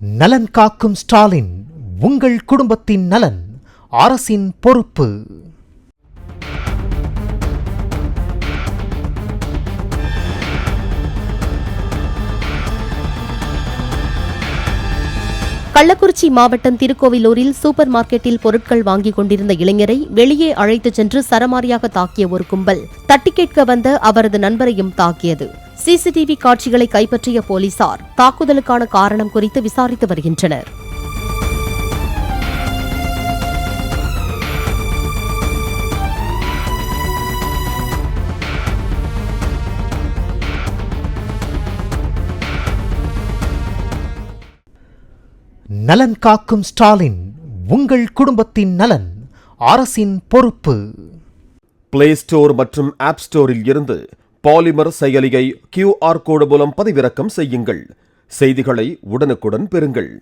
நலன் காக்கும் ஸ்டாலின், உங்கள் குடும்பத்தின் நலன் அரசின் பொறுப்பு. கள்ளக்குறிச்சி மாவட்டம் திருக்கோவிலூரில் சூப்பர் மார்க்கெட்டில் பொருட்கள் வாங்கிக் கொண்டிருந்த இளைஞரை வெளியே அழைத்துச் சென்று சரமாரியாக தாக்கிய ஒரு கும்பல் தட்டி கேட்க வந்த அவரது நண்பரையும் தாக்கியது. சிசிடிவி காட்சிகளை கைப்பற்றிய போலீசார் தாக்குதலுக்கான காரணம் குறித்து விசாரித்து வருகின்றனர். நலன் காக்கும் ஸ்டாலின், உங்கள் குடும்பத்தின் நலன் அரசின் பொறுப்பு. பிளே ஸ்டோர் மற்றும் ஆப் ஸ்டோரில் இருந்து பாலிமர் செயலியை QR கோடு மூலம் பதிவிறக்கம் செய்யுங்கள். செய்திகளை உடனுக்குடன் பெறுங்கள்.